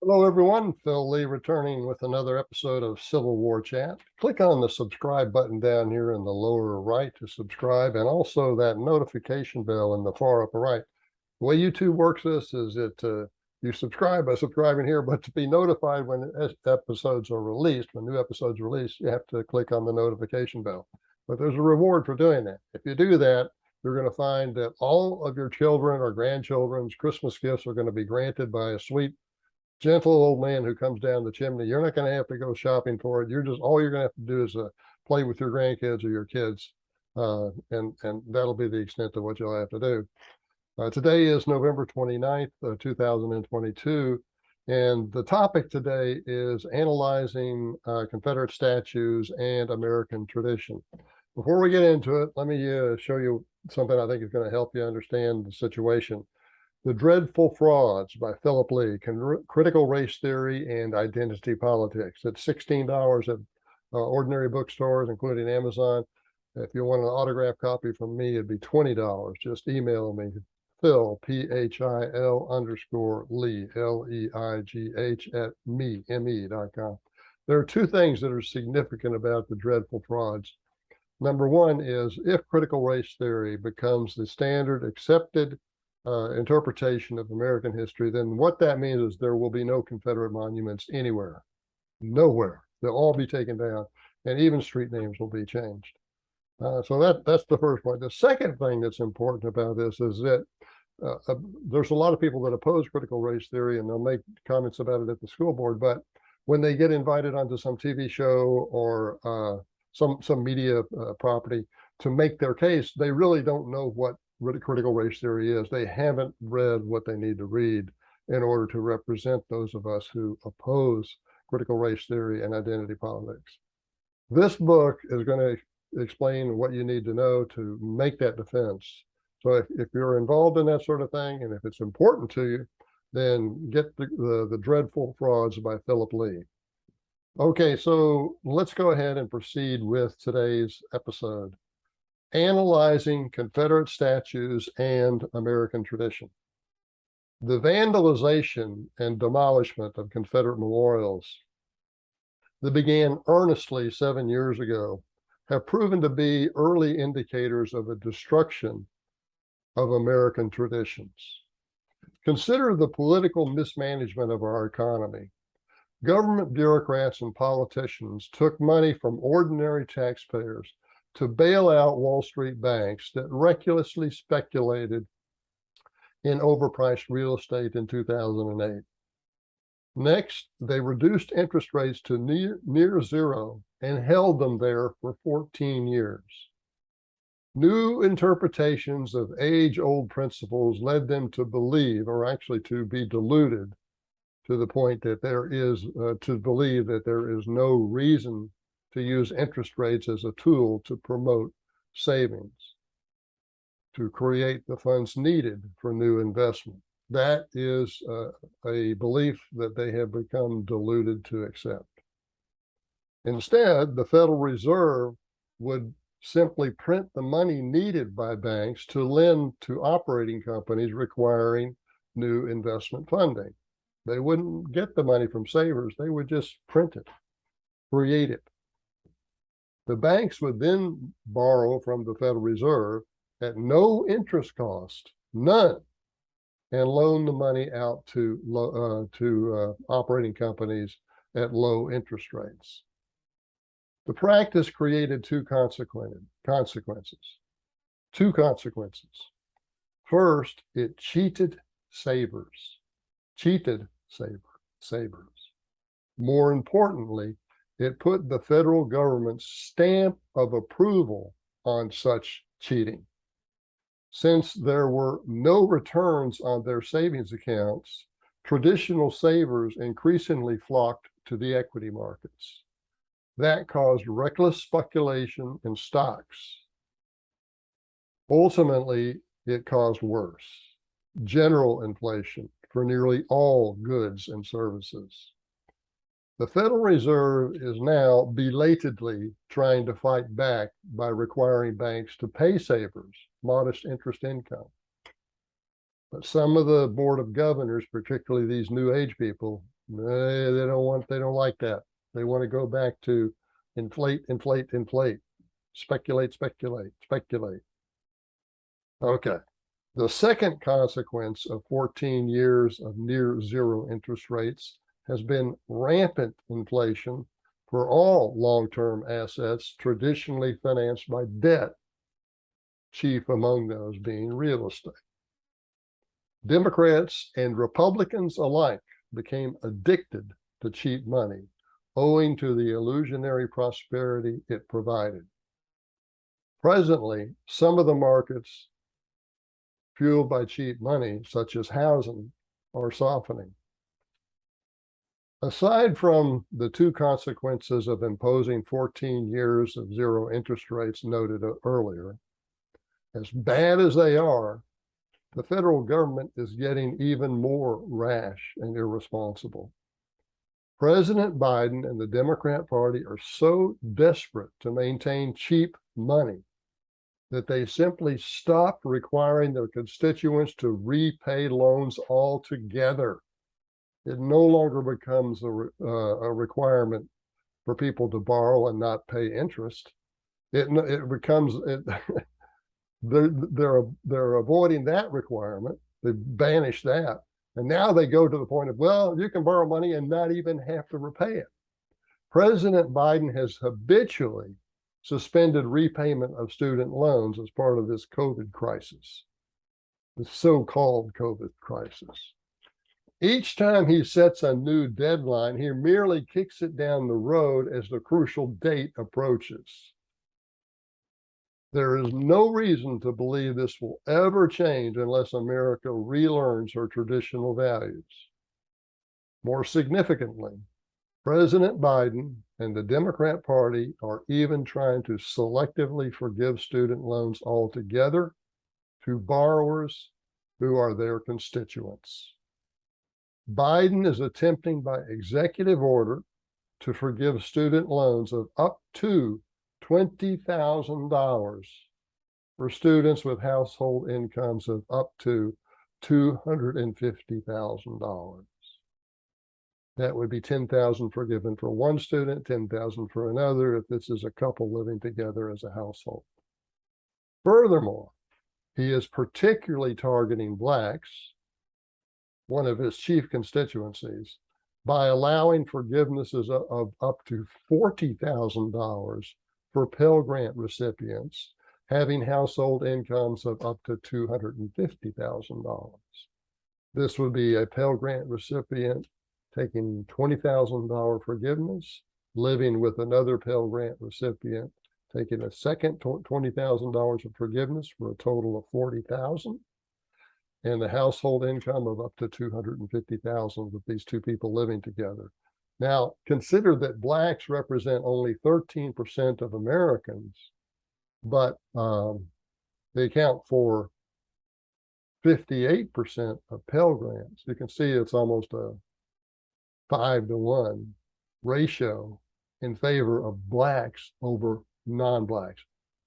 Hello, everyone. Phil Lee returning with another episode of Civil War Chat. Click on the subscribe button down here in the lower right to subscribe, and also that notification bell in the far upper right. The way YouTube works this is you subscribe by subscribing here, but to be notified when episodes are released, when new episodes are released, you have to click on the notification bell. But there's a reward for doing that. If you do that, you're going to find that all of your children or grandchildren's Christmas gifts are going to be granted by a sweet gentle old man who comes down the chimney. You're not going to have to go shopping for it. All you're going to have to do is play with your grandkids or your kids, and that'll be the extent of what you'll have to do. Today is November 29th, 2022, and the topic today is analyzing Confederate statues and American tradition. Before we get into it, let me show you something I think is going to help you understand the situation. The Dreadful Frauds by Philip Lee, Critical Race Theory and Identity Politics. It's $16 at ordinary bookstores, including Amazon. If you want an autographed copy from me, it'd be $20. Just email me, Phil, Phil _ Lee, Leigh at me.com. There are two things that are significant about the Dreadful Frauds. Number one is if critical race theory becomes the standard accepted interpretation of American history, then what that means is there will be no Confederate monuments anywhere, nowhere. They'll all be taken down, and even street names will be changed. So that's the first point. The second thing that's important about this is that there's a lot of people that oppose critical race theory, and they'll make comments about it at the school board, but when they get invited onto some TV show or some media property to make their case, they really don't know what critical race theory is. They haven't read what they need to read in order to represent those of us who oppose critical race theory and identity politics. This book is going to explain what you need to know to make that defense. So if you're involved in that sort of thing, and if it's important to you, then get the Dreadful Frauds by Philip Lee. Okay, so let's go ahead and proceed with today's episode. Analyzing Confederate statues and American tradition. The vandalization and demolishment of Confederate memorials that began earnestly 7 years ago have proven to be early indicators of a destruction of American traditions. Consider the political mismanagement of our economy. Government bureaucrats and politicians took money from ordinary taxpayers to bail out Wall Street banks that recklessly speculated in overpriced real estate in 2008. Next, they reduced interest rates to near zero and held them there for 14 years. New interpretations of age-old principles led them to believe, or actually to be deluded, to the point that to believe that there is no reason to use interest rates as a tool to promote savings, to create the funds needed for new investment. That is a belief that they have become deluded to accept. Instead, the Federal Reserve would simply print the money needed by banks to lend to operating companies requiring new investment funding. They wouldn't get the money from savers. They would just print it, create it. The banks would then borrow from the Federal Reserve at no interest cost, none, and loan the money out to operating companies at low interest rates. The practice created two consequences. First, it cheated savers. More importantly, it put the federal government's stamp of approval on such cheating. Since there were no returns on their savings accounts, traditional savers increasingly flocked to the equity markets. That caused reckless speculation in stocks. Ultimately, it caused worse, general inflation for nearly all goods and services. The Federal Reserve is now belatedly trying to fight back by requiring banks to pay savers modest interest income. But some of the Board of Governors, particularly these New Age people, They don't like that. They want to go back to inflate, inflate, inflate, speculate, speculate, speculate. Okay. The second consequence of 14 years of near zero interest rates has been rampant inflation for all long-term assets traditionally financed by debt, chief among those being real estate. Democrats and Republicans alike became addicted to cheap money, owing to the illusionary prosperity it provided. Presently, some of the markets fueled by cheap money, such as housing, are softening. Aside from the two consequences of imposing 14 years of zero interest rates noted earlier, as bad as they are, the federal government is getting even more rash and irresponsible. President Biden and the Democrat Party are so desperate to maintain cheap money that they simply stopped requiring their constituents to repay loans altogether. It no longer becomes a requirement for people to borrow and not pay interest. It becomes they're avoiding that requirement. They banish that, and now they go to the point of, well, you can borrow money and not even have to repay it. President Biden has habitually suspended repayment of student loans as part of this COVID crisis, the so-called COVID crisis. Each time he sets a new deadline, he merely kicks it down the road as the crucial date approaches. There is no reason to believe this will ever change unless America relearns her traditional values. More significantly, President Biden and the Democrat Party are even trying to selectively forgive student loans altogether to borrowers who are their constituents. Biden is attempting by executive order to forgive student loans of up to $20,000 for students with household incomes of up to $250,000. That would be $10,000 forgiven for one student, $10,000 for another if this is a couple living together as a household. Furthermore, he is particularly targeting Blacks, one of his chief constituencies, by allowing forgivenesses of up to $40,000 for Pell Grant recipients having household incomes of up to $250,000. This would be a Pell Grant recipient taking $20,000 forgiveness, living with another Pell Grant recipient taking a second $20,000 of forgiveness for a total of $40,000, and the household income of up to $250,000 with these two people living together. Now, consider that Blacks represent only 13% of Americans, but they account for 58% of Pell Grants. You can see it's almost a 5-to-1 ratio in favor of Blacks over non-Blacks.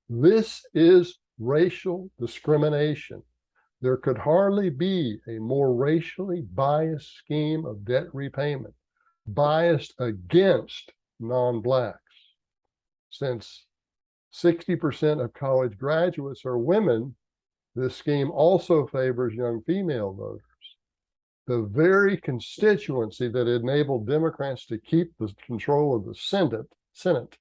This is racial discrimination. There could hardly be a more racially biased scheme of debt repayment, biased against non-Blacks. Since 60% of college graduates are women, this scheme also favors young female voters. The very constituency that enabled Democrats to keep the control of the Senate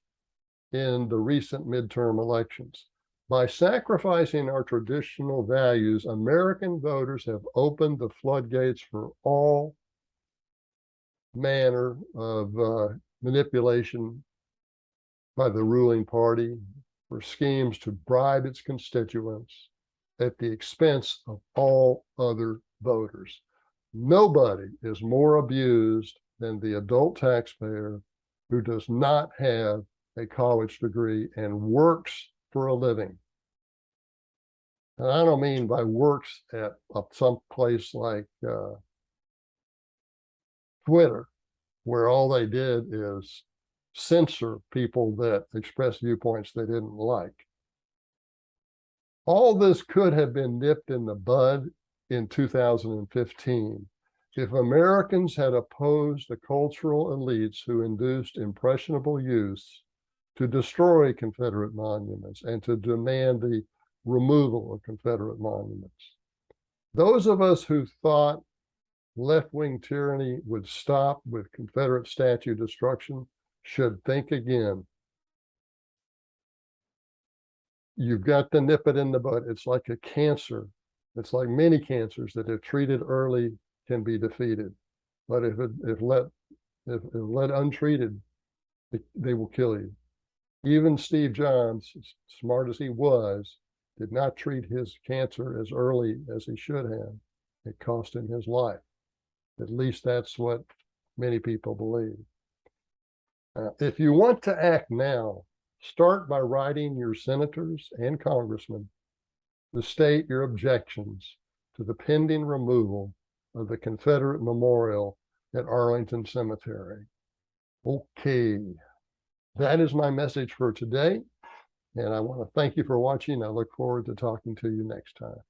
in the recent midterm elections. By sacrificing our traditional values, American voters have opened the floodgates for all manner of manipulation by the ruling party for schemes to bribe its constituents at the expense of all other voters. Nobody is more abused than the adult taxpayer who does not have a college degree and works for a living. And I don't mean by works at some place like Twitter, where all they did is censor people that express viewpoints they didn't like. All this could have been nipped in the bud in 2015 If Americans had opposed the cultural elites who induced impressionable youths to destroy Confederate monuments and to demand the removal of Confederate monuments, those of us who thought left-wing tyranny would stop with Confederate statue destruction should think again. You've got to nip it in the bud. It's like a cancer. It's like many cancers that, if treated early, can be defeated. But if let untreated, they will kill you. Even Steve Jobs, as smart as he was, did not treat his cancer as early as he should have. It cost him his life. At least that's what many people believe. If you want to act now, start by writing your senators and congressmen to state your objections to the pending removal of the Confederate Memorial at Arlington Cemetery. Okay, that is my message for today. And I want to thank you for watching. I look forward to talking to you next time.